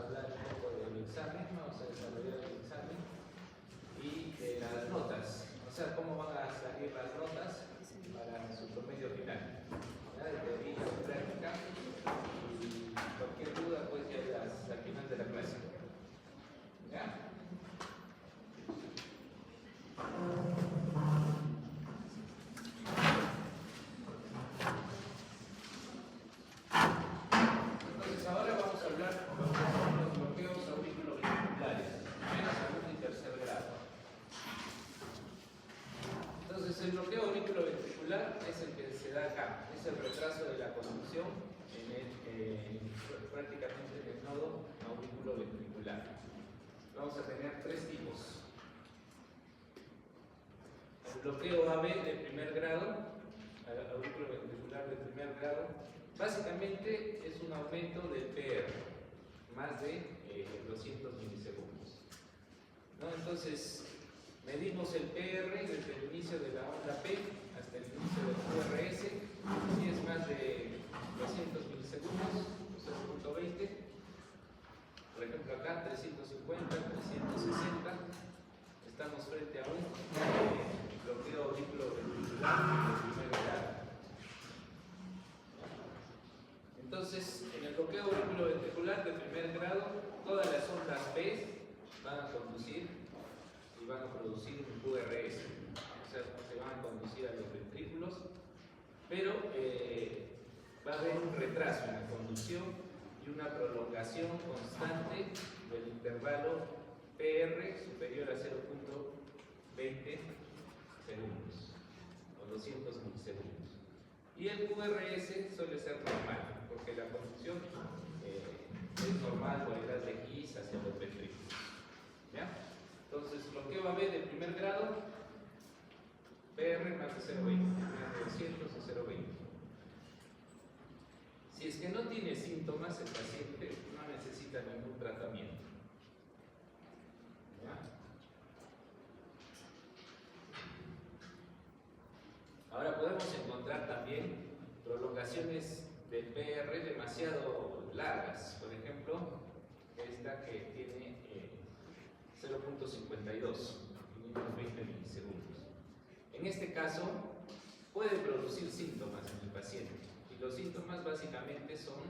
a hablar un poco del examen, vamos a desarrollar el examen y de las notas, o sea, cómo van a salir las notas para su promedio final, ¿ya? De teoría o práctica, y cualquier duda pues ya al final de la clase, ¿ya? Entonces ahora vamos a hablar de los bloqueos auriculoventriculares, primer, segundo y tercer grado. Entonces el bloqueo auriculoventricular es el que se da acá, es el retraso de la conducción prácticamente en el nodo auriculoventricular. Vamos a tener tres tipos. El bloqueo AB de primer grado, auriculoventricular de primer grado, básicamente es un aumento del PR, más de 200 milisegundos, ¿no? Entonces, medimos el PR desde el inicio de la onda P hasta el inicio del QRS. Si es más de 200 milisegundos, 0.20. Por ejemplo, acá 350, 360. Estamos frente a un bloqueo auriculoventricular de primer grado. Entonces, en el bloqueo auriculoventricular de primer grado, todas las ondas P van a conducir y van a producir un QRS, o sea, se van a conducir a los ventrículos, pero va a haber un retraso en la conducción y una prolongación constante del intervalo PR superior a 0.20 segundos o 200 milisegundos. Y el QRS suele ser normal, porque la conducción es normal por el gas de His hacia los ventrículos, ¿ya? Entonces, bloqueo AB de primer grado, PR más de 0.20, más de 200 o 0.20. Si es que no tiene síntomas, el paciente no necesita ningún tratamiento, ¿ya? Ahora podemos encontrar también prolongaciones del PR demasiado largas, por ejemplo, esta que tiene 0.52, 520 milisegundos. En este caso, puede producir síntomas en el paciente, y los síntomas básicamente son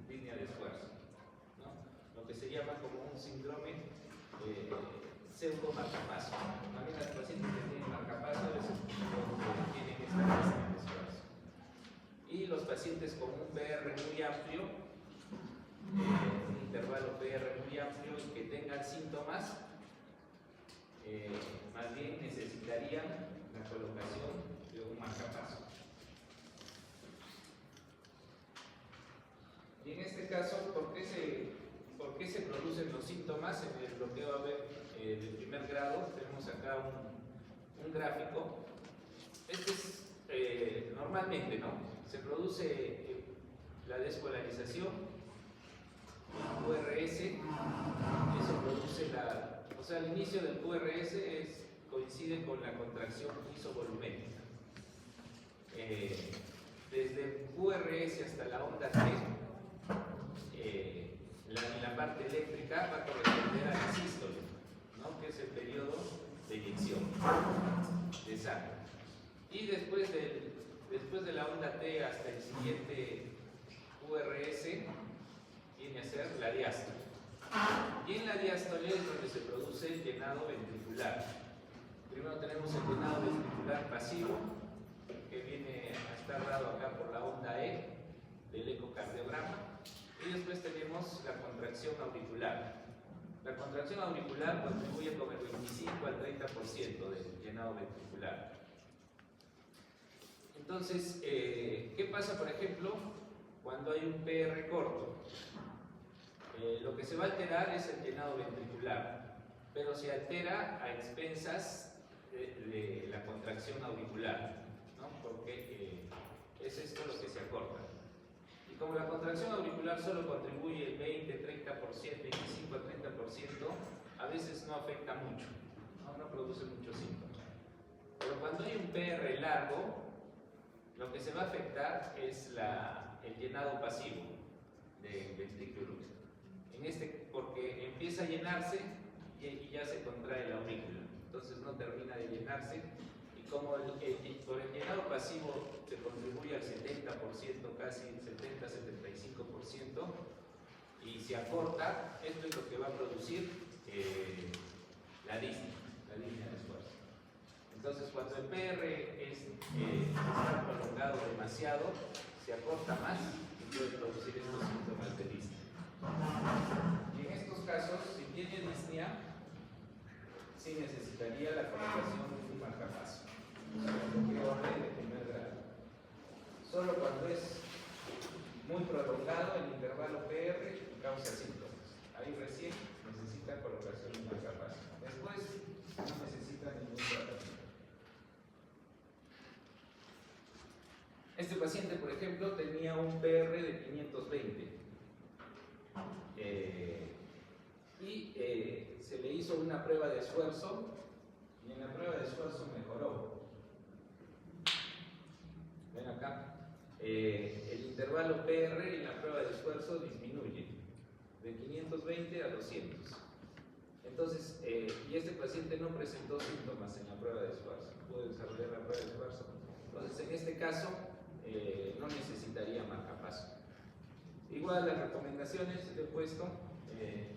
disnea de esfuerzo, ¿no? Lo que se llama como un síndrome pseudo marcapaso. También las pacientes que tienen marcapaso a veces tienen esta disnea de esfuerzo. Y los pacientes con un PR muy amplio, un intervalo PR muy amplio y que tengan síntomas, más bien necesitarían la colocación de un marcapaso. Y en este caso, ¿por qué se producen los síntomas en el bloqueo AB de primer grado? Tenemos acá un gráfico. Este es normalmente, ¿no? Se produce la despolarización, el QRS, eso produce o sea, el inicio del QRS coincide con la contracción isovolumétrica. Desde el QRS hasta la onda T, la parte eléctrica va a corresponder a la sístole, ¿no? Que es el periodo de inyección de sangre. Y después de la onda T hasta el siguiente QRS viene a ser la diástole. Y en la diástole es donde se produce el llenado ventricular. Primero tenemos el llenado ventricular pasivo, que viene a estar dado acá por la onda E del ecocardiograma. Y después tenemos la contracción auricular. La contracción auricular contribuye con el 25 al 30% del llenado ventricular. Entonces, ¿qué pasa, por ejemplo, cuando hay un PR corto? Lo que se va a alterar es el llenado ventricular, pero se altera a expensas de la contracción auricular, ¿no? Porque es esto lo que se acorta. Y como la contracción auricular solo contribuye el 20, 30%, 25 al 30%, a veces no afecta mucho, no produce muchos síntomas. Pero cuando hay un PR largo, lo que se va a afectar es el llenado pasivo del ventrículo. En porque empieza a llenarse y ya se contrae la aurícula, entonces no termina de llenarse, y como por el llenado pasivo se contribuye al 70%, casi 70-75%, y se acorta, esto es lo que va a producir la disnea de esfuerzo. Entonces, cuando el PR está prolongado demasiado, se acorta más y puede producir estos síntomas de disnea. Y en estos casos, si tiene disnea, sí necesitaría la colocación de un marcapaso, o sea, un bloqueo de primer grado. Solo cuando es muy prolongado el intervalo PR causa síntomas. Ahí recién necesita colocación de un marcapaso. Después no necesita ningún tratamiento. Este paciente, por ejemplo, tenía un PR de 520 y se le hizo una prueba de esfuerzo y en la prueba de esfuerzo mejoró. Ven acá, el intervalo PR en la prueba de esfuerzo disminuye de 520 a 200. Entonces, y este paciente no presentó síntomas en la prueba de esfuerzo, pudo desarrollar la prueba de esfuerzo. Entonces, en este caso, no necesitaría marcapaso. Igual las recomendaciones he puesto, el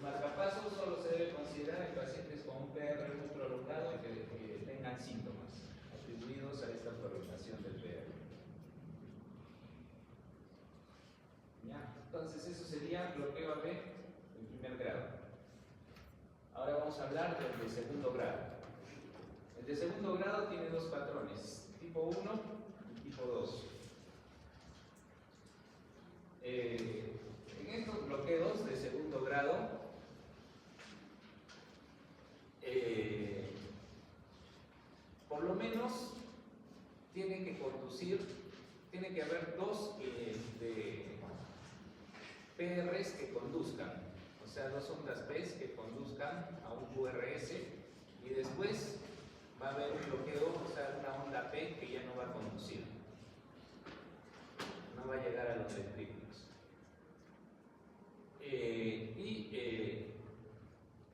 marcapaso solo se debe considerar en pacientes con un PR muy prolongado y que tengan síntomas atribuidos a esta prolongación del PR. ¿Ya? Entonces eso sería bloqueo AB en primer grado. Ahora vamos a hablar del de segundo grado. El de segundo grado tiene dos patrones, tipo 1 y tipo 2. En estos bloqueos de segundo grado, por lo menos tiene que conducir, tiene que haber dos PRs que conduzcan, o sea, dos ondas P que conduzcan a un QRS, y después va a haber un bloqueo, o sea, una onda P que ya no va a conducir, no va a llegar a los ventrículos.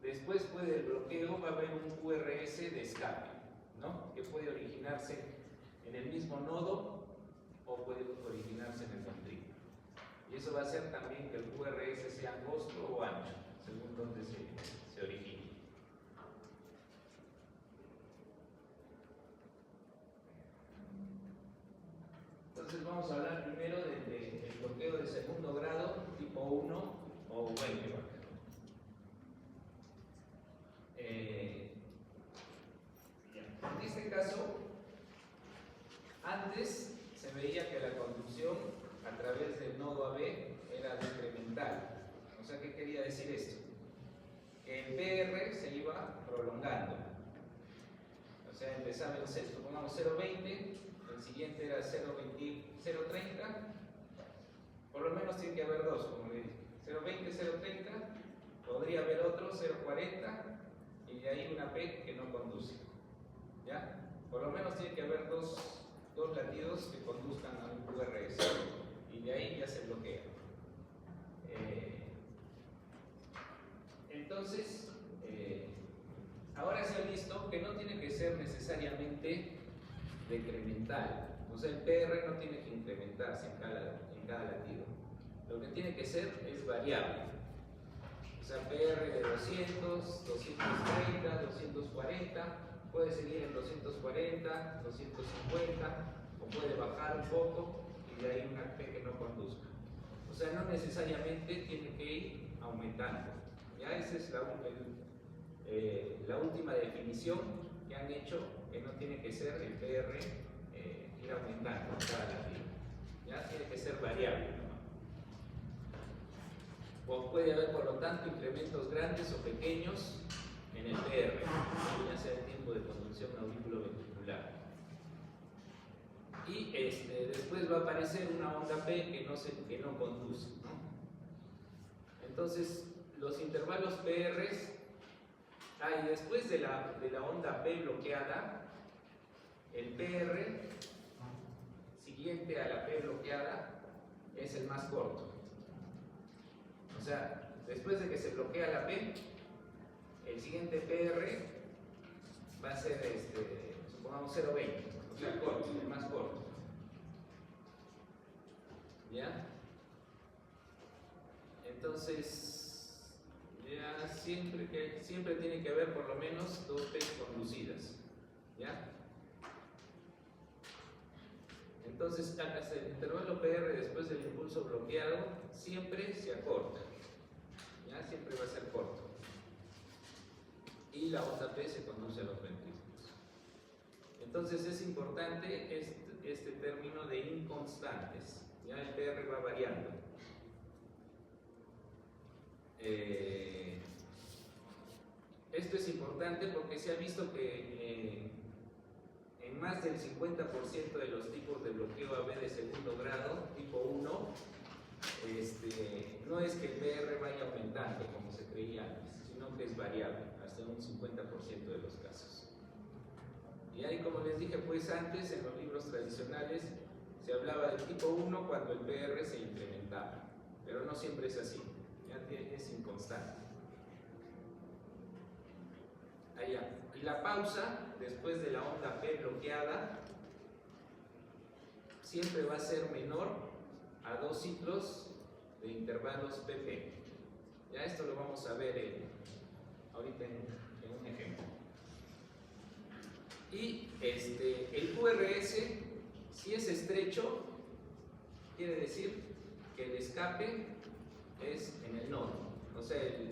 Después el bloqueo va a haber un QRS de escape, ¿no? Que puede originarse en el mismo nodo o puede originarse en el ventrículo. Y eso va a hacer también que el QRS sea angosto o ancho, según donde se origine. Entonces vamos a hablar primero del bloqueo de segundo grado, tipo 1 o Weinberg. En este caso, antes se veía que la conducción a través del nodo AB era decremental. O sea, ¿qué quería decir esto? Que el PR se iba prolongando. O sea, empezaba en sexto, pongamos 0,20, el siguiente era 0,20, 0,30, por lo menos tiene que haber dos, como le dije, 0,20, 0,30, podría haber otro, 0,40, y de ahí una P que no conduce. ¿Ya? Por lo menos tiene que haber dos latidos que conduzcan a un QRS, y de ahí ya se bloquea. Entonces, ahora se ha visto que no tiene que ser necesariamente decremental, o sea, el PR no tiene que incrementarse en cada latido. Lo que tiene que ser es variable, o sea, PR de 200, 230, 240, puede seguir en 240, 250, o puede bajar un poco y de ahí una P que no conduzca. O sea, no necesariamente tiene que ir aumentando. Ya esa es la última definición que han hecho, que no tiene que ser el PR ir aumentando cada latido. Ya tiene que ser variable, ¿no? O puede haber, por lo tanto, incrementos grandes o pequeños en el PR, ya sea el tiempo de conducción auriculoventricular. Y después va a aparecer una onda P que no conduce, ¿no? Entonces, los intervalos PRs, y después de la onda P bloqueada, el PR siguiente a la P bloqueada es el más corto. O sea, después de que se bloquea la P, el siguiente PR va a ser, supongamos 0,20, o sea, corto, el más corto. ¿Ya? Entonces, ya siempre tiene que haber por lo menos dos P's conducidas. ¿Ya? Entonces, hasta el intervalo PR después del impulso bloqueado siempre se acorta. ¿Ya? Siempre va a ser corto. Y la onda P se conduce a los ventrículos. Entonces es importante este término de inconstantes. Ya el PR va variando. Esto es importante porque se ha visto que en más del 50% de los tipos de bloqueo AB de segundo grado, tipo 1, no es que el PR vaya aumentando como se creía antes, sino que es variable, hasta un 50% de los casos. Y ahí, como les dije pues antes, en los libros tradicionales se hablaba del tipo 1 cuando el PR se incrementaba, pero no siempre es así, ya es inconstante. Allá. Y la pausa, después de la onda P bloqueada, siempre va a ser menor a 2 ciclos de intervalos PP. Ya esto lo vamos a ver ahorita en un ejemplo. Y el QRS, si es estrecho, quiere decir que el escape es en el nodo. O sea, el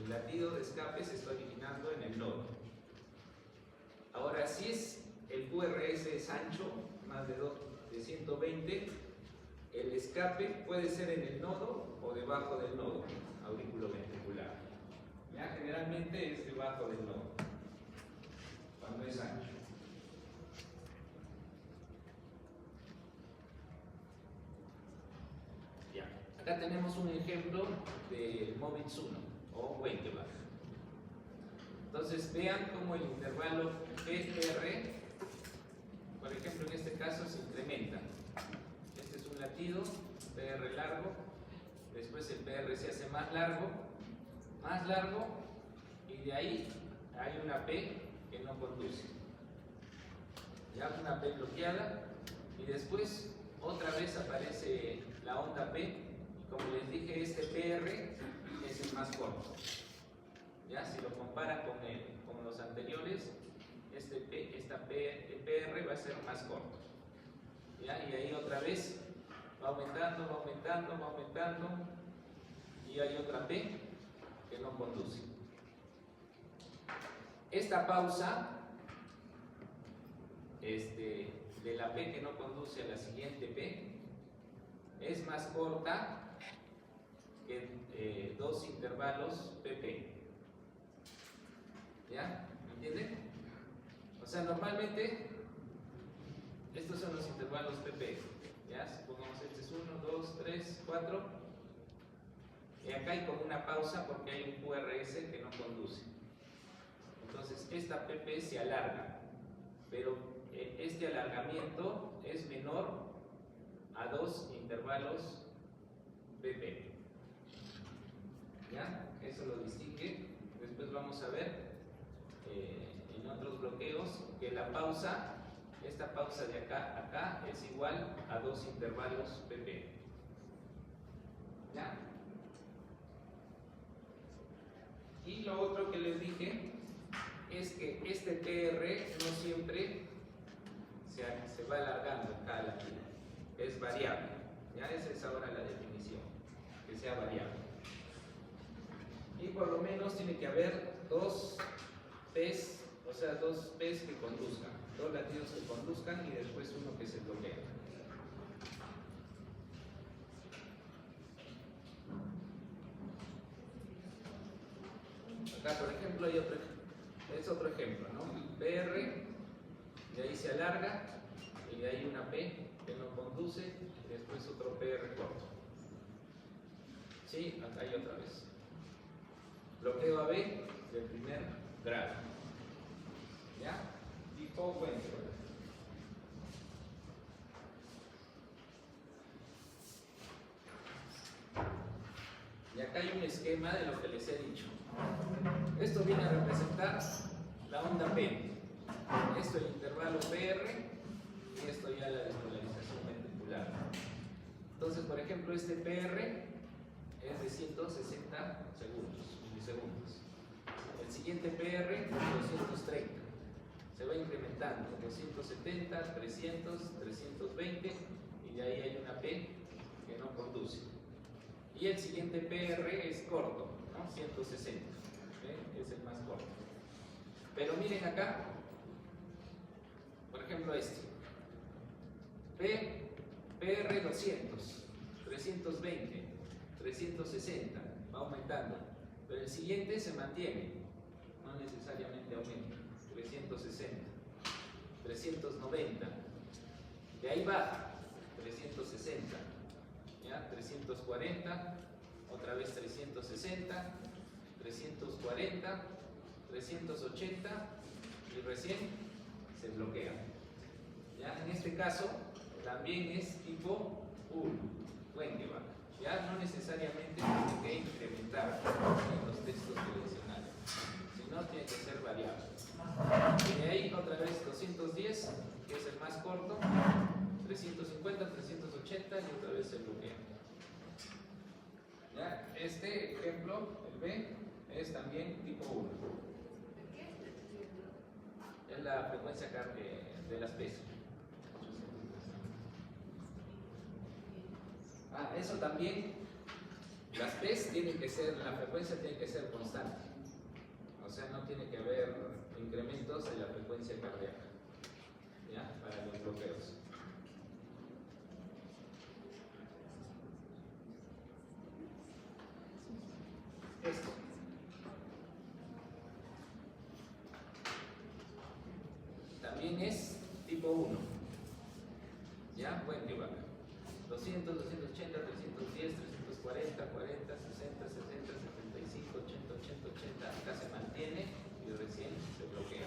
latido de escape se está originando en el nodo. Ahora, si el QRS es ancho, más de 120, el escape puede ser en el nodo o debajo del nodo auriculoventricular. Ya generalmente es debajo del nodo, cuando es ancho. Ya. Acá tenemos un ejemplo del Movitz 1 o Wenkebach. Entonces vean cómo el intervalo PR, por ejemplo en este caso, se incrementa. Este es un latido, PR largo, después el PR se hace más largo, y de ahí hay una P que no conduce. Ya una P bloqueada, y después otra vez aparece la onda P, y como les dije, este PR es el más corto. Ya, si lo comparan con los anteriores, el PR va a ser más corto. ¿Ya? Y ahí otra vez va aumentando, y hay otra P que no conduce. Esta pausa de la P que no conduce a la siguiente P es más corta que 2 intervalos PP. ¿Ya? ¿Me entienden? O sea, normalmente estos son los intervalos PP. ¿Ya? Supongamos este es 1, 2, 3, 4. Y acá hay como una pausa porque hay un QRS que no conduce. Entonces esta PP se alarga, pero este alargamiento es menor a 2 intervalos PP. ¿Ya? Eso lo distingue. Después vamos a ver en otros bloqueos que la pausa, esta pausa de acá a acá, es igual a 2 intervalos PP. ¿Ya? Y lo otro que les dije es que este PR no siempre se va alargando en cada latido, es variable. ¿Ya? Esa es ahora la definición, que sea variable. Y por lo menos tiene que haber 2 P's, o sea, 2 P's que conduzcan, 2 latidos que conduzcan y después uno que se bloquea. Acá, por ejemplo, es otro ejemplo, ¿no? PR, de ahí se alarga y de ahí una P que no conduce y después otro PR corto. Sí, acá hay otra vez. Bloqueo AB de primer grado. ¿Ya? Tipo Wenkebach. Y acá hay un esquema de lo que les he dicho. Esto viene a representar la onda P. Esto el intervalo PR y esto ya la despolarización ventricular. Entonces, por ejemplo, este PR es de 160 milisegundos. El siguiente PR, 230. Se va incrementando, 270, 300, 320 y de ahí hay una P que no conduce. Y el siguiente PR es corto, ¿no? 160, es el más corto. Pero miren acá, por ejemplo este, PR 200, 320, 360, va aumentando, pero el siguiente se mantiene, no necesariamente aumenta, 360, 390, de ahí baja, 360, ¿ya? 340, otra vez 360, 340, 380 y recién se bloquea. ¿Ya? En este caso también es tipo 1, Wengeback. Ya no necesariamente tiene que incrementar en los textos tradicionales, sino tiene que ser variable. Y de ahí otra vez 210, que es el más corto, 350, 380 y otra vez se bloquea. ¿Ya? Este ejemplo, el B, es también tipo 1. Es la frecuencia de las P's. Eso también, las P's tienen que ser, la frecuencia tiene que ser constante. O sea, no tiene que haber incrementos en la frecuencia cardíaca, ¿ya? Para los bloqueos. Esto. También es tipo 1. ¿Ya? Wengeback. 200, 280, 310, 340, 40, 60, 70, 75, 80, 80, 80. Acá se mantiene y recién se bloquea.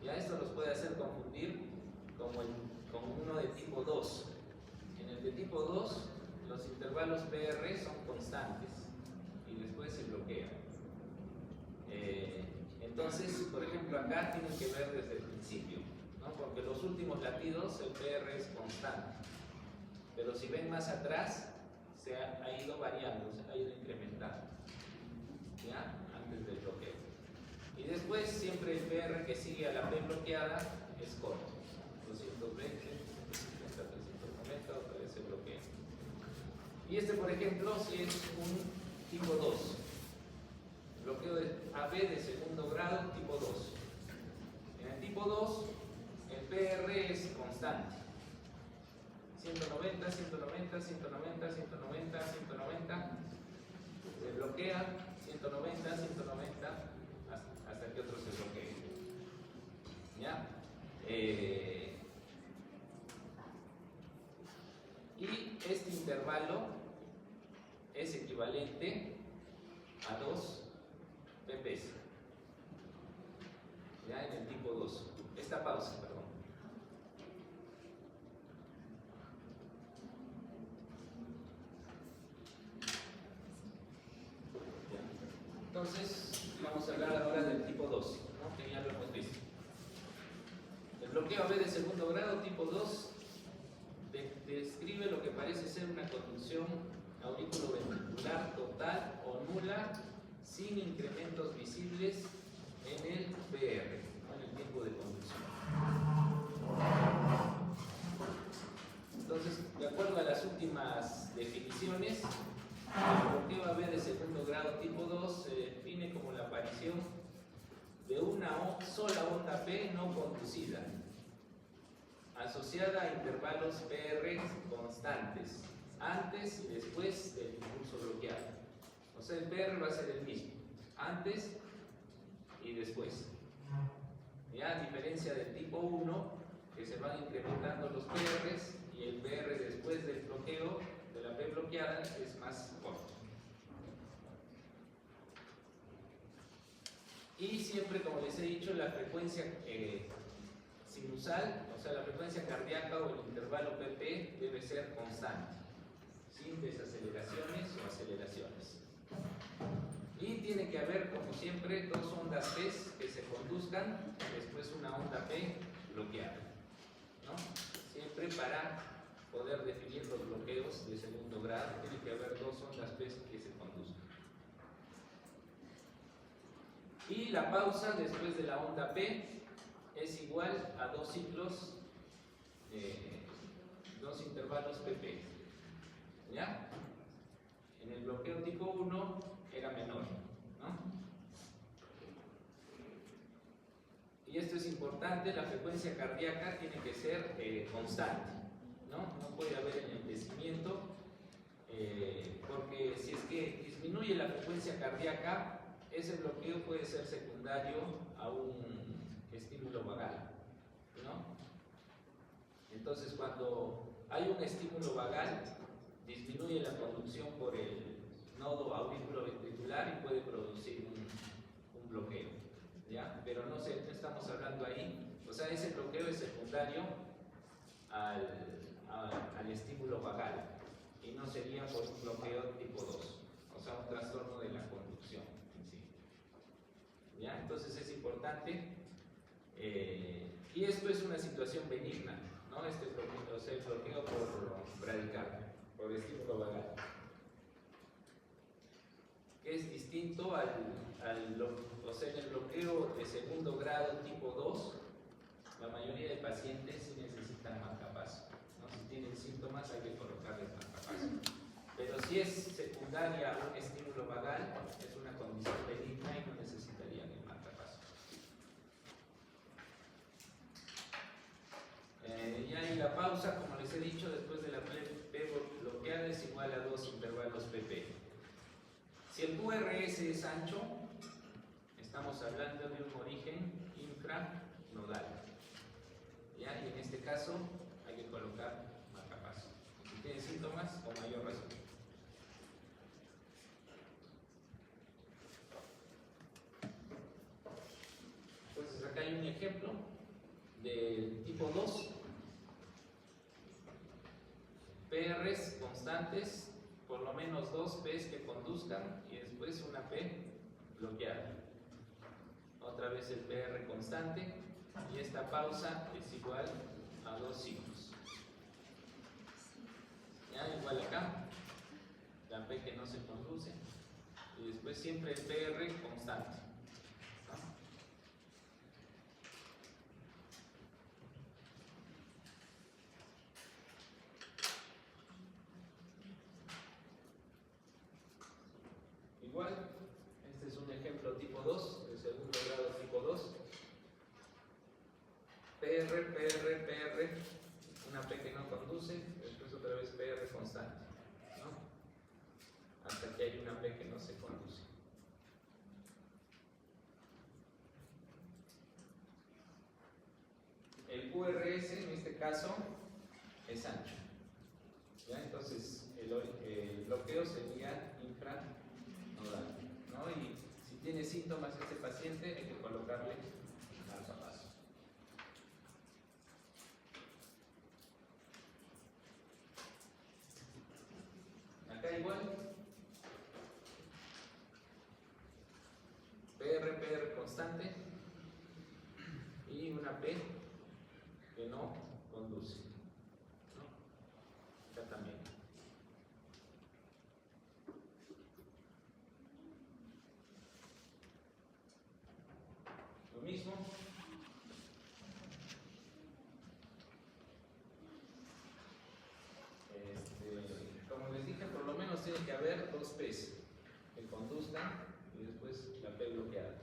Ya esto los puede hacer confundir con uno de tipo 2. En el de tipo 2, los intervalos PR son constantes y después se bloquean. Entonces, por ejemplo, acá tienen que ver desde el principio, ¿no? Porque los últimos latidos el PR es constante. Pero si ven más atrás, se ha ido variando, se ha ido incrementando, ¿ya? Antes del bloqueo. Y después siempre el PR que sigue a la P bloqueada es corto. 220, 250, 390, otra vez se bloquea. Y este, por ejemplo, si es un tipo 2. Bloqueo de AB de segundo grado, tipo 2. En el tipo 2, el PR es constante. 190, 190, 190, 190, 190, se bloquea, 190, 190, hasta que otro se bloquee. ¿Ya? Y este intervalo es equivalente a 2 pp's. ¿Ya? En el tipo 2. Esta pausa, perdón. Entonces, vamos a hablar ahora del tipo 2, ¿no? Que ya lo hemos visto. El bloqueo AB de segundo grado, tipo 2, describe lo que parece ser una conducción auriculoventricular total o nula, sin incrementos visibles en el PR, ¿no? En el tiempo de conducción. Entonces, de acuerdo a las últimas definiciones, el bloqueo AB de segundo grado tipo 2 se define como la aparición de una sola onda P no conducida, asociada a intervalos PR constantes, antes y después del impulso bloqueado. O sea, el PR va a ser el mismo, antes y después. Ya, a diferencia del tipo 1, que se van incrementando los PRs y el PR después del bloqueo de la P bloqueada es más corto. Y siempre, como les he dicho, la frecuencia sinusal, o sea, la frecuencia cardíaca o el intervalo PP debe ser constante, sin desaceleraciones o aceleraciones. conduzcan, y después una onda P bloqueada, ¿no? Siempre para poder definir los bloqueos de segundo grado tiene que haber dos ondas P que se conduzcan. Y la pausa después de la onda P es igual a dos ciclos, dos intervalos PP. ¿Ya? En el bloqueo tipo 1 era menor, ¿no? Y esto es importante, la frecuencia cardíaca tiene que ser constante, ¿no? No puede haber enlentecimiento, porque si es que disminuye la frecuencia cardíaca, ese bloqueo puede ser secundario a un estímulo vagal, ¿no? Entonces, cuando hay un estímulo vagal, disminuye la conducción por el nodo auriculoventricular y puede producir un bloqueo, ¿ya? Pero no estamos hablando ahí, o sea, ese bloqueo es secundario al estímulo vagal y no sería por un bloqueo tipo 2, o sea, un trastorno de la conducción en sí. ¿Ya? Entonces es importante, y esto es una situación benigna, ¿no? Este bloqueo, o sea, el bloqueo por bradicardia, por estímulo vagal, que es distinto o sea, en el bloqueo de segundo grado tipo 2, la mayoría de pacientes sí necesitan marcapaso, ¿no? Si tienen síntomas hay que colocarles marcapaso. Pero si es secundaria a un estímulo vagal, es una condición benigna y no necesitarían el marcapaso. Y ahí la pausa, como les he dicho, después de la P bloqueada es igual a dos intervalos PP. Si el QRS es ancho, estamos hablando de un origen infranodal. ¿Ya? Y en este caso hay que colocar marcapaso. Si tiene síntomas, con mayor razón. Entonces acá hay un ejemplo del tipo 2. PRs constantes, por lo menos dos P's que conduzcan y después una P bloqueada. Otra vez el PR constante y esta pausa es igual a dos ciclos. ¿Ya? Igual acá, la P que no se conduce y después siempre el PR constante. ¿No? Igual, este es un ejemplo tipo 2, de segundo grado tipo 2. PR, una P que no conduce, después otra vez PR constante, ¿no? Hasta que hay una P que no se conduce. El QRS en este caso es ancho, ¿ya? Entonces el bloqueo sería infranodal, ¿no? Y si tiene síntomas este paciente hay que colocarle marcapaso. Acá igual, PR constante y una P que no conduce, ¿no? Acá también. Lo mismo. Como les dije, por lo menos tiene que haber dos P's que conduzcan y después la P bloqueada.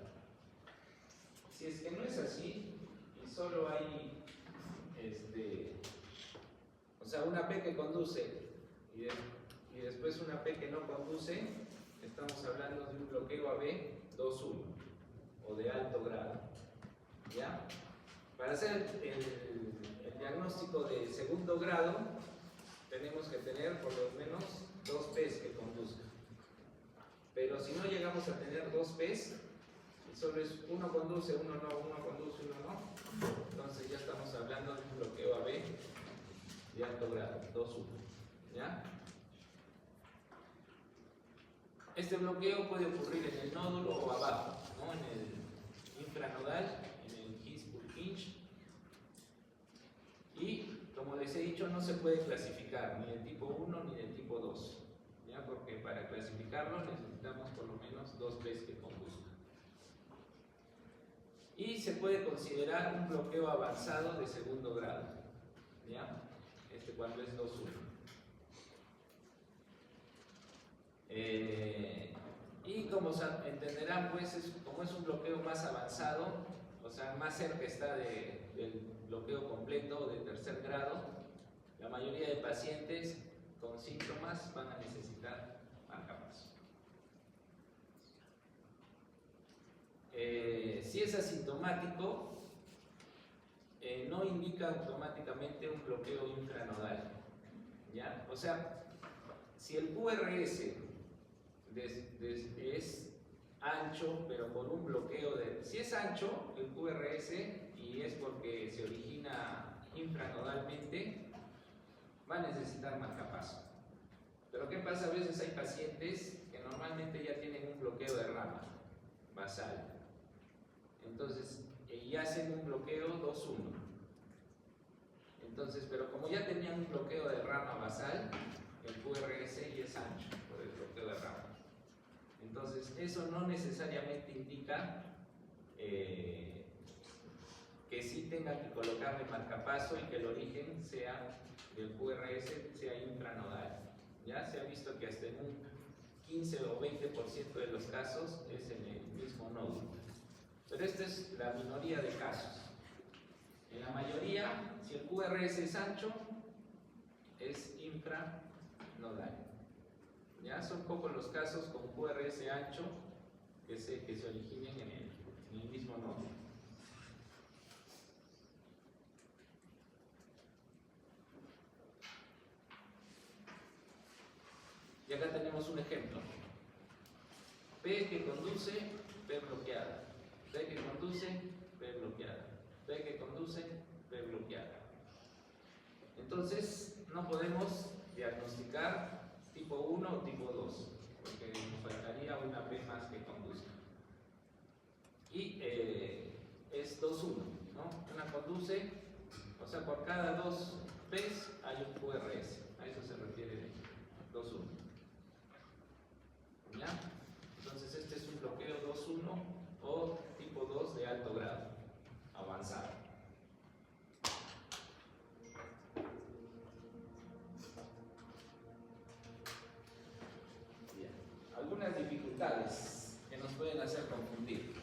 Si es que no es así y solo hay o sea, una P que conduce y después una P que no conduce, estamos hablando de un bloqueo AB 2-1 o de alto grado, ¿ya? Para hacer el diagnóstico de segundo grado tenemos que tener por lo menos dos P's que conduzcan, pero si no llegamos a tener dos P's, solo es uno conduce, uno no, uno conduce, uno no, entonces ya estamos hablando de un bloqueo AB de alto grado, 2-1, ¿ya? Este bloqueo puede ocurrir en el nódulo o abajo, ¿no? En el infranodal les he dicho, no se puede clasificar ni de tipo 1 ni de tipo 2, ¿ya? Porque para clasificarlo necesitamos por lo menos 2 P's que conduzcan. Y se puede considerar un bloqueo avanzado de segundo grado, ¿ya? Cuando es 2-1. Y como entenderán, pues como es un bloqueo más avanzado, o sea, más cerca está del bloqueo completo o de tercer grado, la mayoría de pacientes con síntomas van a necesitar marcapaso. Si es asintomático, no indica automáticamente un bloqueo infranodal, ¿ya? O sea, si el QRS es ancho, pero con un bloqueo si es ancho el QRS y es porque se origina infranodalmente, va a necesitar marcapaso. Pero ¿qué pasa? A veces hay pacientes que normalmente ya tienen un bloqueo de rama basal. Entonces, ya hacen un bloqueo 2-1. Entonces, pero como ya tenían un bloqueo de rama basal, el QRS ya es ancho por el bloqueo de rama. Entonces, eso no necesariamente indica que sí tenga que colocarle marcapaso y que el origen sea del QRS sea infranodal. Ya se ha visto que hasta en un 15 o 20% de los casos es en el mismo nódulo. Pero esta es la minoría de casos. En la mayoría, si el QRS es ancho, es infranodal. Ya son pocos los casos con QRS ancho que se originen en el mismo nódulo. Y acá tenemos un ejemplo. P que conduce, P bloqueada. P que conduce, P bloqueada. P que conduce, P bloqueada. Entonces, no podemos diagnosticar tipo 1 o tipo 2, porque nos faltaría una P más que conduzca. Y es 2-1, ¿no? Una conduce, o sea, por cada 2 P's hay un QRS. A eso se refiere 2-1. ¿Ya? Entonces, este es un bloqueo 2-1 o tipo 2 de alto grado, avanzado. Bien. Algunas dificultades que nos pueden hacer confundir.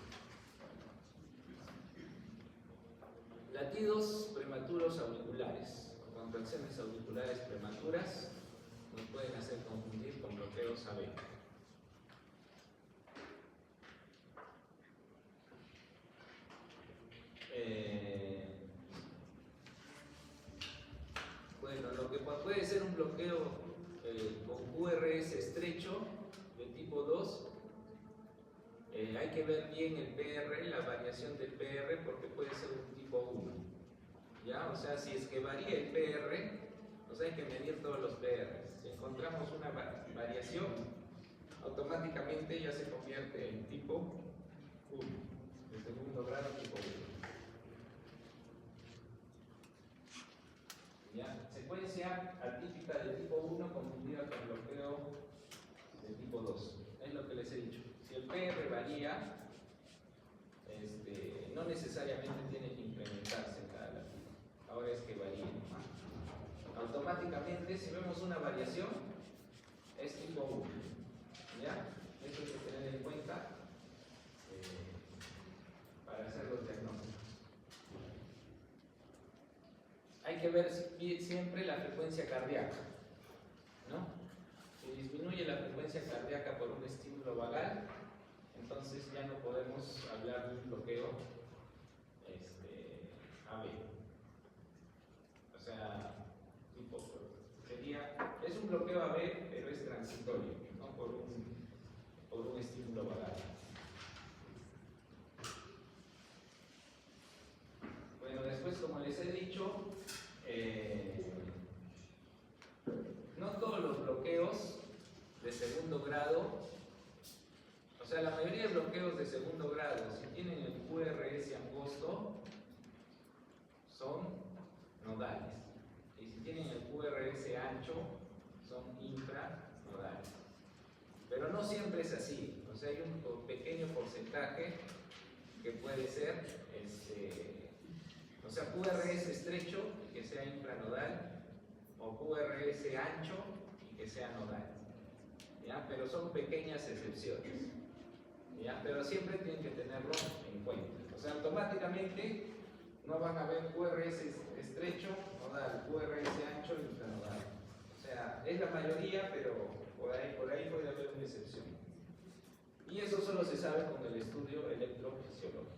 Latidos prematuros auriculares o contracciones auriculares prematuras nos pueden hacer confundir con bloqueos AB. Bueno, lo que puede ser un bloqueo con QRS estrecho de tipo 2, hay que ver bien el PR, la variación del PR, porque puede ser un tipo 1. ¿Ya? O sea, si es que varía el PR, pues hay que medir todos los PRs. Si encontramos una variación, automáticamente ya se convierte en tipo 1, de segundo grado tipo 1. ¿Ya? Secuencia atípica de tipo 1 confundida con bloqueo de tipo 2. Es lo que les he dicho. Si el PR varía, no necesariamente tiene que implementarse en cada latido. Ahora es que varía. Automáticamente, si vemos una variación, es tipo 1. ¿Ya? Eso hay que tener en cuenta para hacer los diagnósticos. Hay que ver siempre la frecuencia cardíaca, ¿no? Si disminuye la frecuencia cardíaca por un estímulo vagal, entonces ya no podemos hablar de un bloqueo AB. O sea, es un bloqueo AB, pero es transitorio, ¿no? Por un estímulo vagal. Bueno, después, como les he dicho, no todos los bloqueos de segundo grado, o sea, la mayoría de bloqueos de segundo grado, si tienen el QRS angosto, son nodales. Y si tienen el QRS ancho, son infranodales. Pero no siempre es así, o sea, hay un pequeño porcentaje que puede ser, o sea, QRS estrecho y que sea infranodal, o QRS ancho y que sea nodal, ¿ya? Pero son pequeñas excepciones, ¿ya? Pero siempre tienen que tenerlo en cuenta. O sea, automáticamente no van a ver QRS estrecho, nodal, QRS ancho y infranodal. O sea, es la mayoría, pero por ahí puede haber una excepción. Y eso solo se sabe con el estudio electrofisiológico,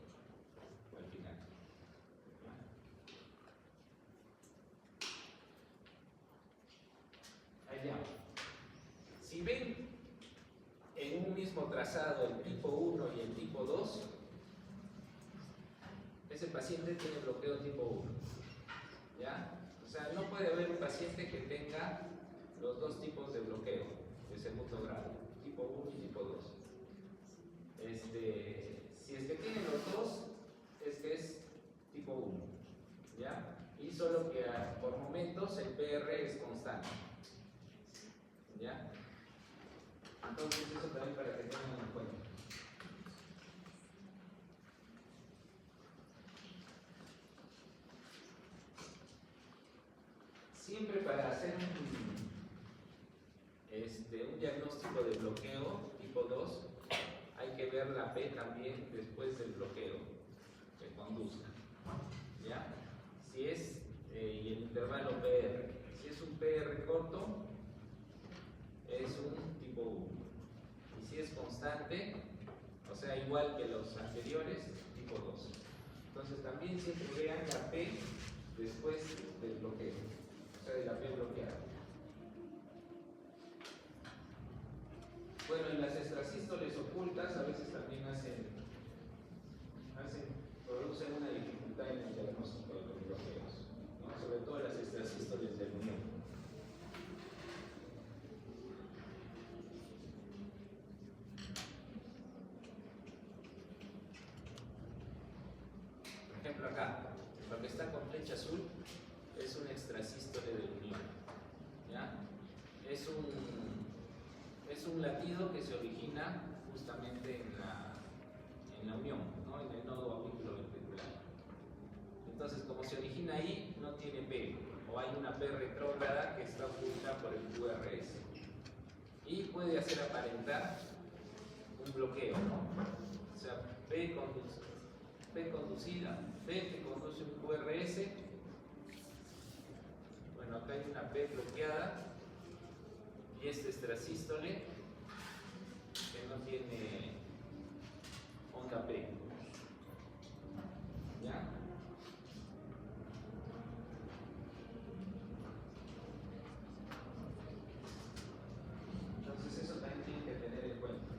al final. Allá. Si ven en un mismo trazado el tipo 1 y el tipo 2, ese paciente tiene bloqueo tipo 1. ¿Ya? O sea, no puede haber un paciente que tenga los dos tipos de bloqueo de segundo grado, tipo 1 y tipo 2. Si es que tiene los dos, es que es tipo 1. ¿Ya? Y solo que por momentos el PR es constante. ¿Ya? Entonces eso también para que tengan en cuenta. Siempre para hacer un diagnóstico de bloqueo tipo 2 hay que ver la P también después del bloqueo que conduzca. ¿Ya? Si es, y el intervalo PR, si es un PR corto, es un tipo 1. Y si es constante, o sea, igual que los anteriores, tipo 2. Entonces también siempre vean la P después del bloqueo, o sea, de la P bloqueada. Bueno, en las extrasístoles ocultas a veces también producen una dificultad en el diagnóstico de los bloqueos, ¿no? Sobre todo las extrasístoles del unión. Por ejemplo acá, lo que está con flecha azul es un extrasístole del unión, ¿ya? Es un latido que se origina justamente en la unión, ¿no? En el nodo auriculo ventricular. Entonces, como se origina ahí, no tiene P, o hay una P retrógrada que está oculta por el QRS. Y puede hacer aparentar un bloqueo, ¿no? O sea, P conducida, P que conduce un QRS. Bueno, acá hay una P bloqueada. Y este extrasístole que no tiene onda P. ¿Ya? Entonces eso también tienen que tener en cuenta.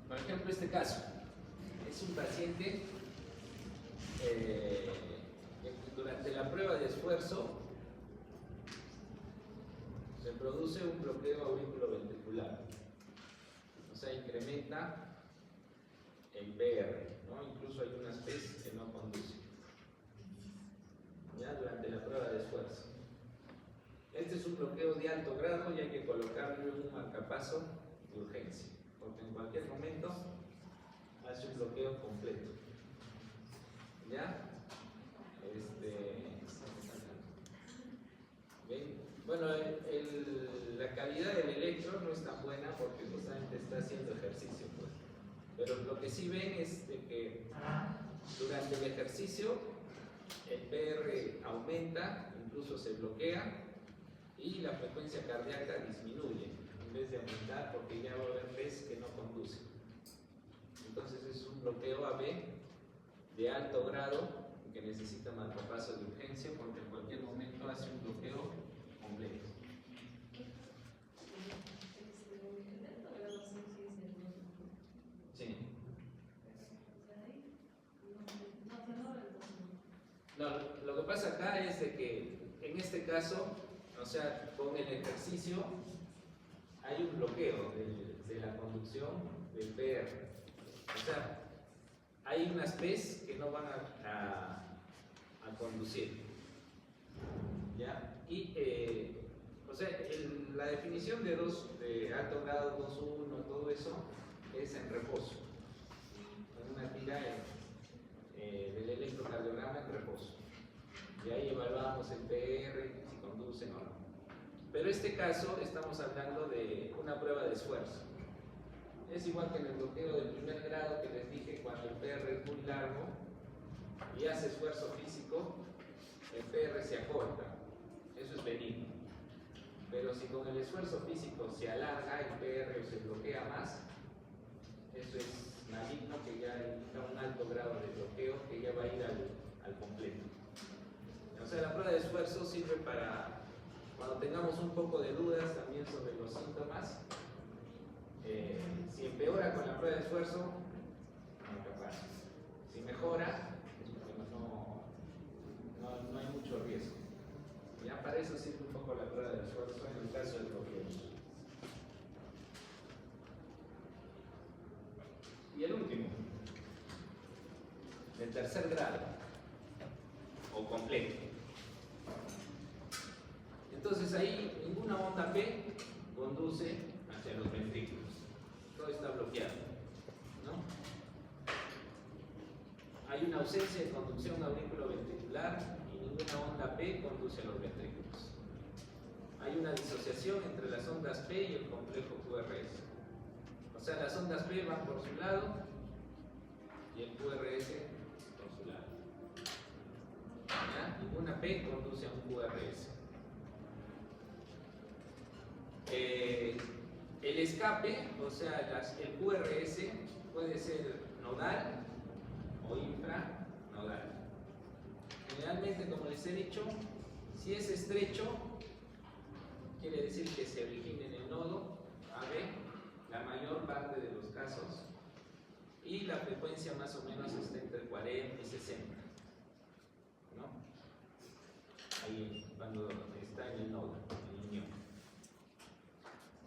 Por ejemplo, este caso es un paciente que durante la prueba de esfuerzo se produce un bloqueo auriculoventricular, o sea, incrementa el PR, ¿no? Incluso hay unas P's que no conducen, ¿ya? Durante la prueba de esfuerzo. Este es un bloqueo de alto grado y hay que colocarle un marcapaso de urgencia, porque en cualquier momento hace un bloqueo completo. ¿Ya? ¿Ven? Bueno, la calidad del electro no es tan buena porque justamente está haciendo ejercicio, pues. Pero lo que sí ven es de que durante el ejercicio el PR aumenta, incluso se bloquea, y la frecuencia cardíaca disminuye en vez de aumentar porque ya va a haber P's que no conducen. Entonces es un bloqueo AB de alto grado que necesita marcapaso de urgencia porque en cualquier momento hace un bloqueo completo. Sí. No, lo que pasa acá es de que en este caso, o o sea, con el ejercicio hay un bloqueo de la conducción del PR. O sea, hay unas P's que no van a conducir. ¿Ya? Y, o sea, la definición de alto grado 2.1, todo eso, es en reposo. En una tira del electrocardiograma en reposo. Y ahí evaluamos el PR, si conducen o no. Pero en este caso estamos hablando de una prueba de esfuerzo. Es igual que en el bloqueo del primer grado que les dije, cuando el PR es muy largo y hace esfuerzo físico, el PR se acorta. Eso es benigno. Pero si con el esfuerzo físico se alarga el PR o se bloquea más, eso es maligno, que ya indica un alto grado de bloqueo que ya va a ir al completo. O sea, la prueba de esfuerzo sirve para cuando tengamos un poco de dudas también sobre los síntomas. Si empeora con la prueba de esfuerzo, no capaz. Si mejora, es porque no hay mucho riesgo. Ya para eso sirve un poco la prueba de esfuerzo en el caso del bloqueo. Y el último, el tercer grado, o completo. Entonces ahí ninguna onda P conduce hacia los ventrículos. Todo está bloqueado, ¿no? Hay una ausencia de conducción aurículo-ventricular y ninguna onda P conduce a los ventrículos. Hay una disociación entre las ondas P y el complejo QRS. O sea, las ondas P van por su lado y el QRS por su lado. ¿Ya? Ninguna P conduce a un QRS. El escape, o sea, el QRS puede ser nodal o infranodal. Generalmente, como les he dicho, si es estrecho, quiere decir que se origina en el nodo AB, la mayor parte de los casos, y la frecuencia más o menos está entre 40 y 60, ¿no? Ahí, cuando está en el nodo, en unión.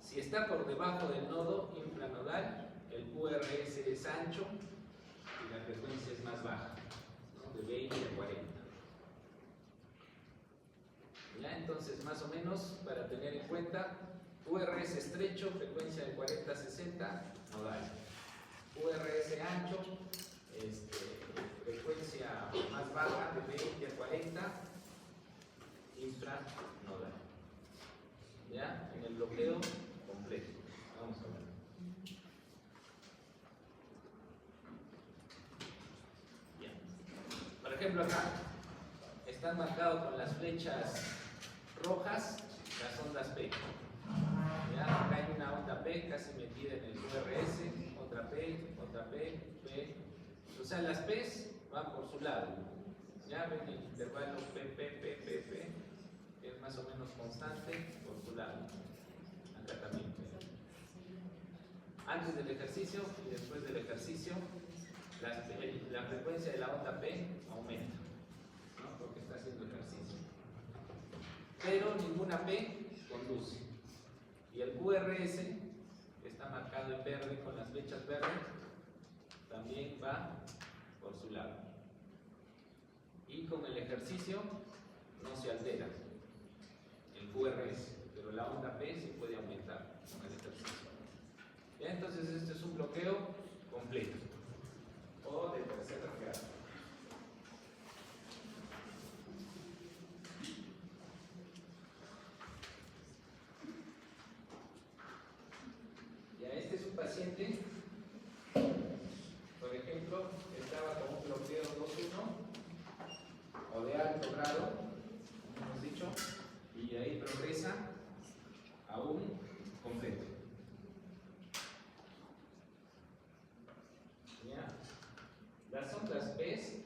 Si está por debajo del nodo infranodal, el QRS es ancho y la frecuencia es más baja, ¿no? De 20 a 40. ¿Ya? Entonces, más o menos, para tener en cuenta, QRS estrecho, frecuencia de 40 a 60, nodal. QRS ancho, frecuencia más baja, de 20 a 40, infranodal. ¿Ya? En el bloqueo completo. Vamos a ver. Bien. Por ejemplo, acá están marcados con las flechas rojas las ondas P. ¿Ya? Acá hay una onda P casi metida en el QRS, otra P, P. O sea, las P's van por su lado. Ya ven el intervalo P, que es más o menos constante por su lado. Acá también. Antes del ejercicio y después del ejercicio, la frecuencia de la onda P aumenta, ¿no? Porque está haciendo ejercicio. Pero ninguna P conduce. Y el QRS, que está marcado en verde con las flechas verdes, también va por su lado. Y con el ejercicio no se altera el QRS, pero la onda P se puede aumentar con el ejercicio. ¿Ya? Entonces este es un bloqueo completo o de tercer grado. Ya, este es un paciente, por ejemplo, estaba con un bloqueo 2.1 o de alto grado, como hemos dicho, y ahí progresa a un completo. ¿Ya? Las ondas P,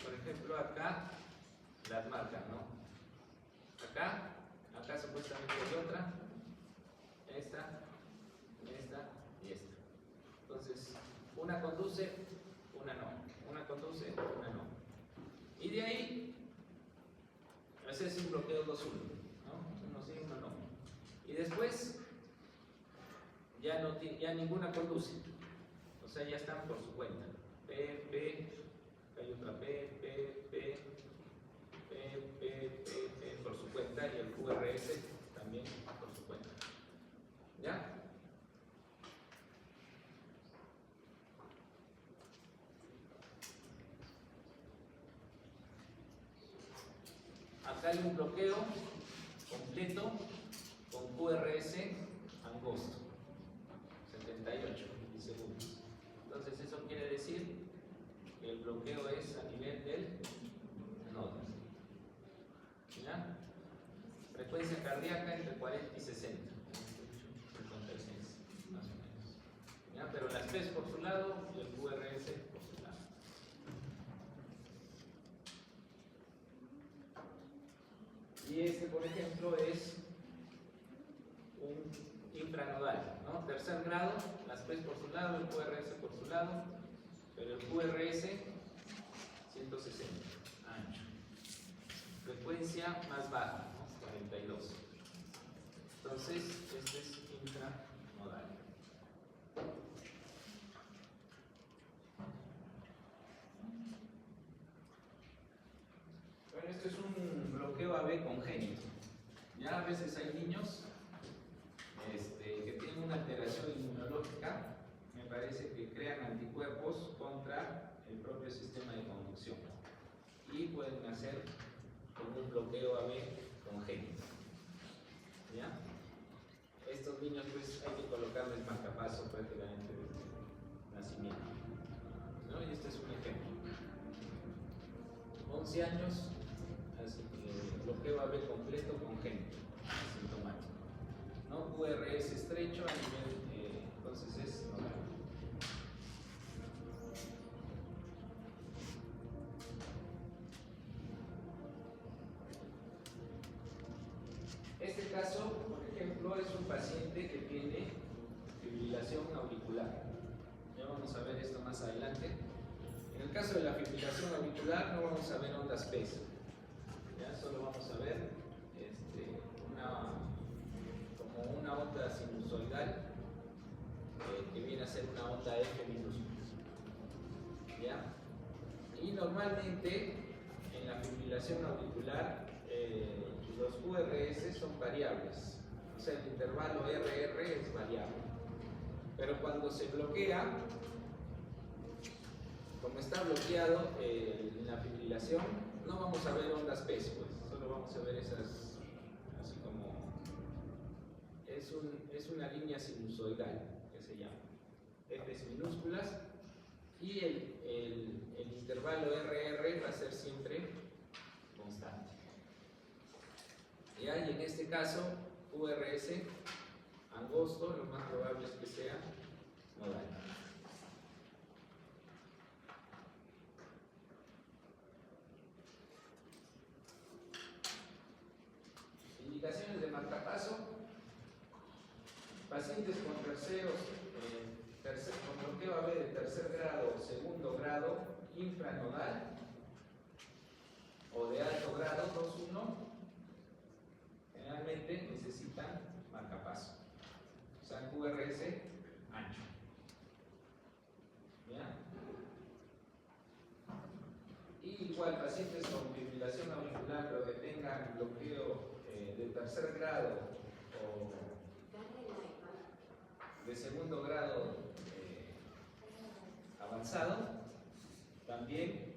por ejemplo, acá las marcan, ¿no? Acá supuestamente hay otra, esta y esta. Entonces, una conduce, una no. Una conduce, una no. Y de ahí, o hacerse un bloqueo 2-1, ¿no? Uno sí, uno no. Y después ya ninguna conduce, o sea, ya están por su cuenta. P, hay otra P, por su cuenta, y el QRS también por su cuenta. ¿Ya? Acá hay un bloqueo completo con QRS angosto, 78 milisegundos. Entonces eso quiere decir que el bloqueo es a nivel del nodo. ¿Ya? Frecuencia cardíaca entre 40 y 60, 56 más o menos. ¿Ya? Pero las P's por su lado y el QRS por su lado. Y este, por ejemplo, es un infranodal, ¿no? Tercer grado, las P's por su lado, el QRS por su lado, pero el QRS 160, ancho. Frecuencia más baja, ¿no? 42. Entonces, este es infranodal. Bueno, esto es un bloqueo AB congénito. Ya a veces hay niños que tienen una alteración inmunológica, me parece que crean anticuerpos contra el propio sistema de conducción y pueden nacer con un bloqueo AB congénito. ¿Ya? Estos niños pues hay que colocarles marcapaso prácticamente desde nacimiento, ¿no? Y este es un ejemplo. 11 años, así que bloqueo AB completo congénito, asintomático, ¿no? QRS estrecho a nivel, entonces es normal. Este caso, por ejemplo, es un paciente que tiene fibrilación auricular. Ya vamos a ver esto más adelante. En el caso de la fibrilación auricular no vamos a ver ondas P, ya solo vamos a ver como una onda sinusoidal que viene a ser una onda F minúscula. ¿Ya? Y normalmente en la fibrilación auricular los QRS son variables, o sea, el intervalo RR es variable, pero cuando se bloquea, como está bloqueado en la fibrilación, no vamos a ver ondas P, pues, solo vamos a ver esas, así como, es una línea sinusoidal que se llama, Fs minúsculas, y el intervalo RR va a ser siempre constante. Y en este caso, QRS angosto, lo más probable es que sea nodal. Indicaciones de marcapaso: pacientes con con bloqueo AB de tercer grado o segundo grado infranodal o de alto grado 2-1 generalmente necesitan marcapaso, o sea, QRS ancho. ¿Ya? Y igual pacientes con fibrilación auricular pero que tengan bloqueo de tercer grado o de segundo grado avanzado, también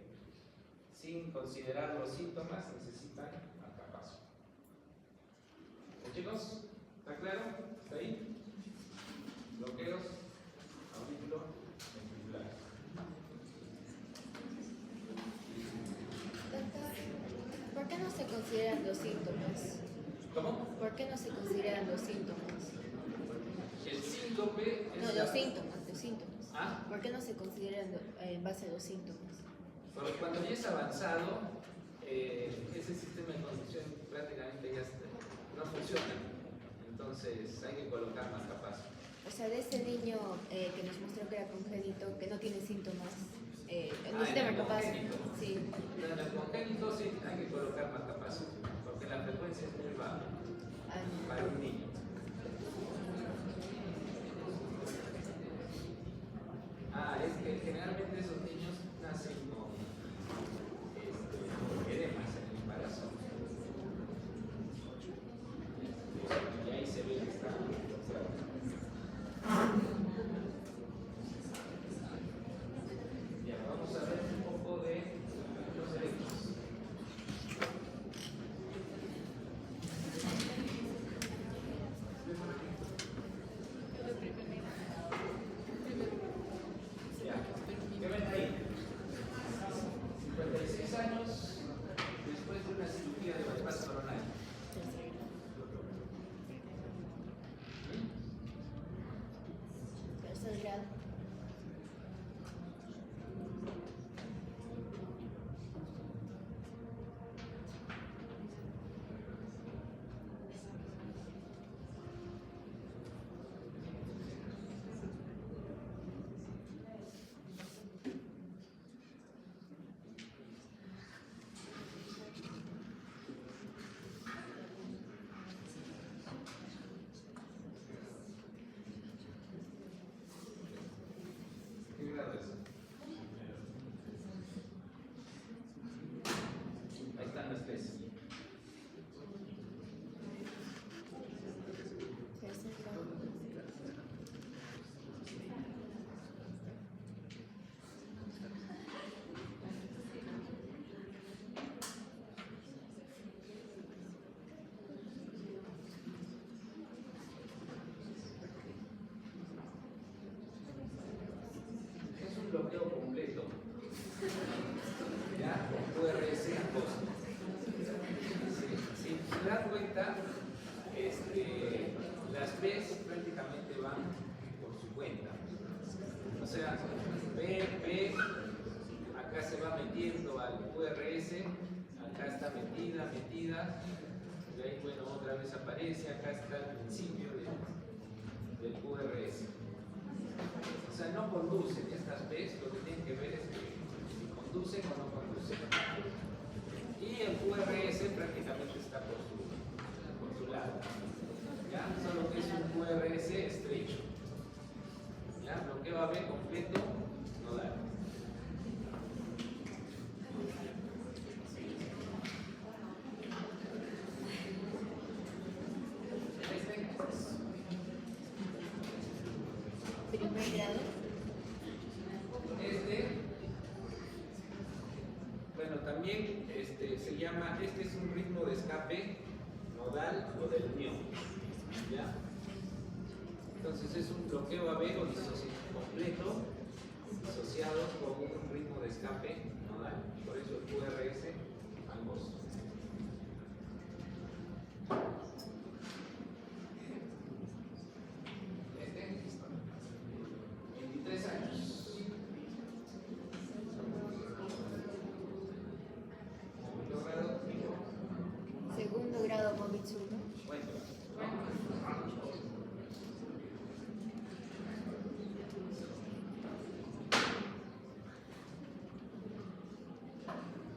sin considerar los síntomas necesitan marcapaso. Chicos, ¿está claro? ¿Está ahí? Bloqueos auriculoventriculares. ¿Por qué no se consideran los síntomas? ¿Cómo? ¿Por qué no se consideran los síntomas? El síncope es No, los síntomas. ¿Ah? ¿Por qué no se consideran en base a los síntomas? Porque cuando ya es avanzado, ese sistema de conducción prácticamente ya no funciona. Entonces hay que colocar marcapaso. O sea, de ese niño que nos mostró que era congénito, que no tiene síntomas, necesita marcapaso. Sí. En el congénito sí hay que colocar marcapaso, porque frecuencia es muy baja Ah, para un niño. Es que generalmente esos niños nacen con edemas en el embarazo. Y ahí se ve que está. Ya, vamos a ver un poco de los derechos. Ya, ¿qué ven ahí? 56 años después de una cirugía de bypass coronario. tercer grado. ¿Qué grado es? Ahí están las tres. Tercer grado. Es un bloqueo completo. Ya, con QRS a costo. Si se dan cuenta, las P's prácticamente van por su cuenta. O sea, P, acá se va metiendo al QRS, acá está metida, y ahí, bueno, otra vez aparece, acá está el principio del QRS. O sea, no conducen estas P's, lo que tienen que ver es si conducen o no conducen. Y el QRS prácticamente está por su lado. ¿Ya? Solo que es un QRS estrecho. ¿Ya? Bloqueo AB completo, nodal. Primer grado. Bueno, también se llama, este es un ritmo de escape nodal o de unión. ¿Ya? Entonces es un bloqueo AB o completo asociado con un ritmo de escape nodal. Por eso el QRS ambos. Este, 23 años. Segundo grado, Segundo grado Momitsu, ¿no? bueno,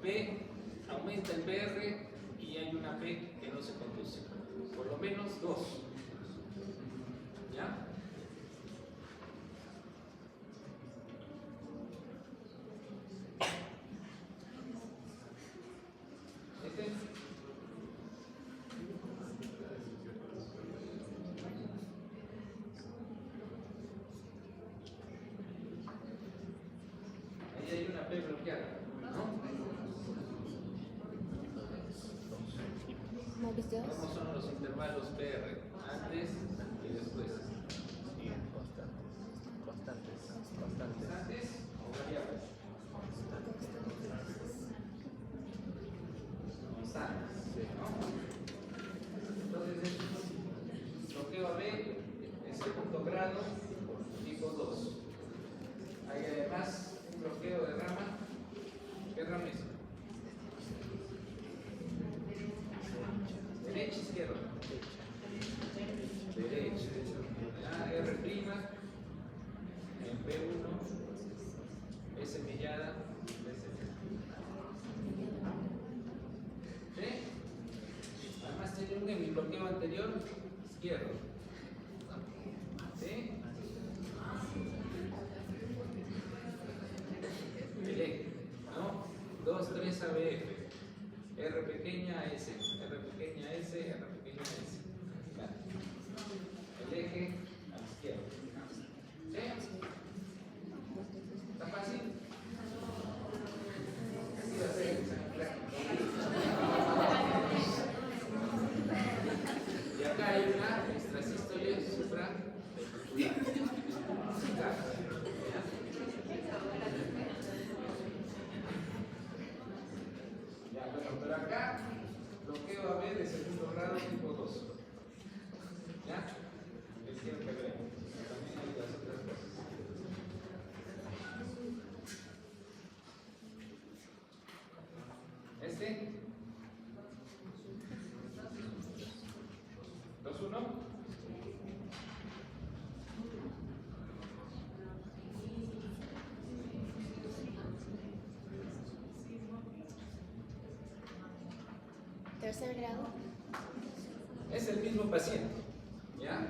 P, aumenta el PR y hay una P que no se conduce. Por lo menos dos. ¿Ya? Este. Ahí hay una P bloqueada, ¿no? Momitsu 2. ¿Cómo son los intervalos PR? Antes y después. Constantes. ¿Antes o variables? Constantes. ¿No? Entonces es un bloqueo AB en segundo grado tipo 2. Hay además un bloqueo de rama. ¿Qué rama es? Derecha, izquierda. Derecha. izquierdo. ¿Sí? El eje, ¿no? 2, 3 ABF. R pequeña S, R pequeña S, R pequeña S. Claro. El eje a la izquierda. ¿Sí? ¿Está fácil? Así va a ser el examen práctico. Y acá hay una extrasístole supraventricular. Ya, bueno, pero acá bloqueo AB de segundo grado tipo 2. ¿Ya? El tiempo que veo. También hay las otras cosas. Este. 2-1. Tercer grado. Es el mismo paciente, ¿ya?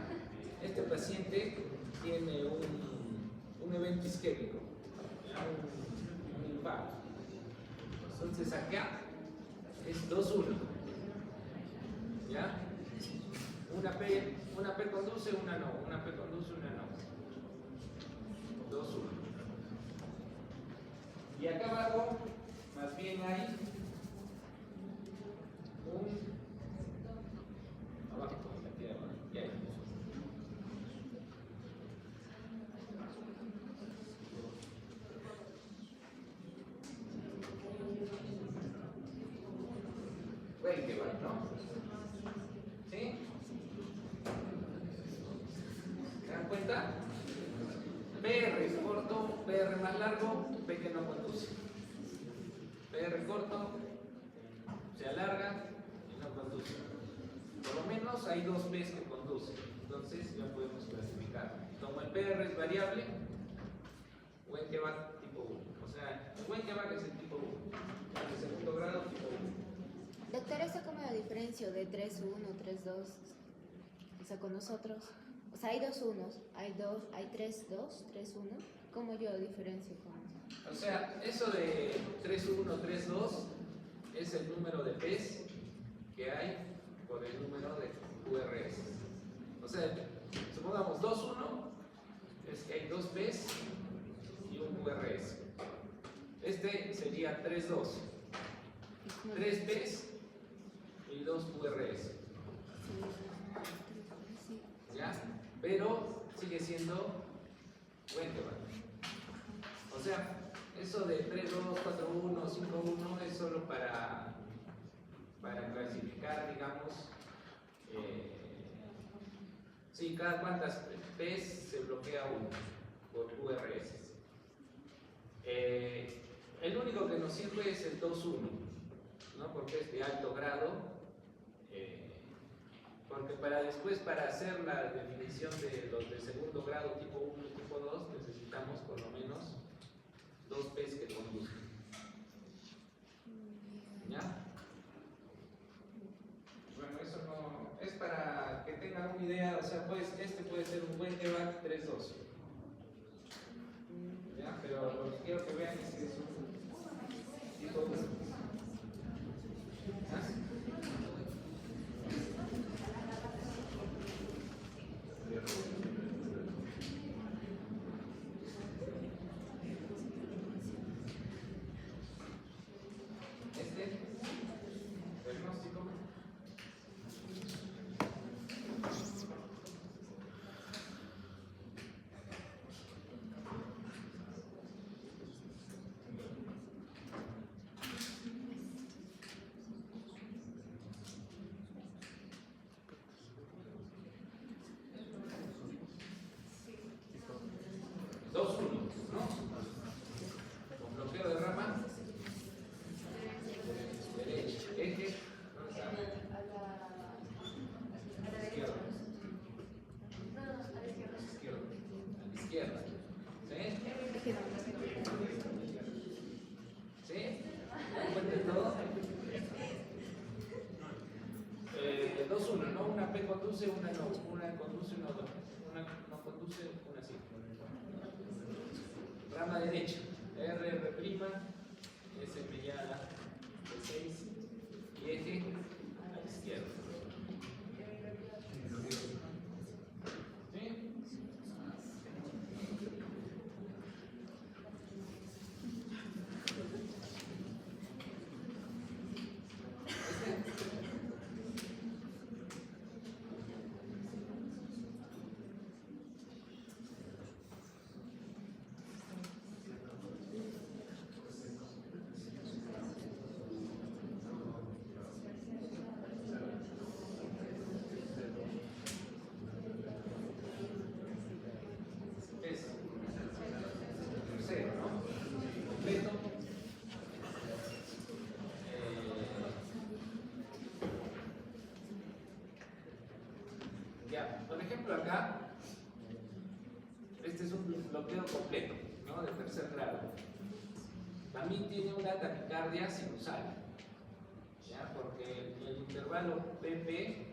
Este paciente tiene un evento isquémico, ¿ya? Un infarto. Entonces acá es 2-1, ¿ya? Una P conduce, una no, una P conduce, una no. 2-1. Y acá abajo, más bien hay abajo, aquí abajo, y ahí. Bueno, que va, ¿no? ¿Sí? ¿Se dan cuenta? PR es corto, PR más largo, P que no conduce. PR corto, se alarga y no conduce. Por lo menos hay dos P's que conducen, entonces ya podemos clasificar. Como el PR es variable, Wenckebach tipo 1. O sea, el Wenckebach es el tipo 1, el de segundo grado tipo 1. Doctor, ¿esto cómo lo diferencio de 3-1, 3-2? O sea, con nosotros. O sea, hay 2 unos, hay 3-2, 3-1. ¿Cómo yo lo diferencio con eso? O sea, eso de 3-1, 3-2 es el número de P's que hay por el número de QRS. O sea, supongamos 2-1 es que hay 2 P's y un QRS. Este sería 3-2, 3 P's y 2 QRS. ¿Ya? Pero sigue siendo Wenckebach. O sea, eso de 3-2, 4-1, 5-1 es solo para clasificar, digamos, sí, cada cuántas P's se bloquea uno por QRS. El único que nos sirve es el 2-1, ¿no? Porque es de alto grado, porque para hacer la definición de los de segundo grado tipo 1 y tipo 2 necesitamos por lo menos 2 P's que conduzcan. ¿Ya? Bueno, eso no es para que tengan una idea, o sea, pues este puede ser un Wenckebach 3-2. ¿Ya? Pero lo que quiero que vean es que es un tipo 1. ¿Ah? Diagnóstico. rama derecha, R', S mediana de 6 y eje a la izquierda. ¿Sí? Es tercero, ¿no? Completo. Ya, por ejemplo acá, este es un bloqueo completo, ¿no? De tercer grado. También tiene una taquicardia sinusal, ¿ya? Porque el intervalo PP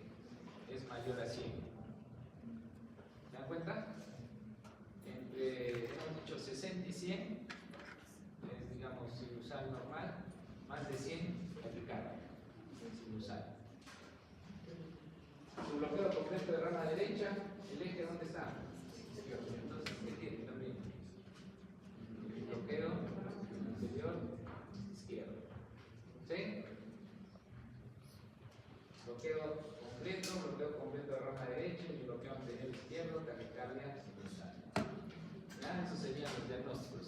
es mayor a 100. ¿Se dan cuenta? Entre, hemos dicho 60 y 100, es digamos sinusal normal, más de 100 taquicardia sinusal. Su bloqueo completo de rama derecha, el eje ¿dónde está? Izquierdo. Entonces, ¿qué tiene también? El bloqueo anterior izquierdo. ¿Sí? Bloqueo completo de rama derecha y bloqueo anterior izquierdo, taquicardia sinusal. ¿Ya? Esos serían los diagnósticos.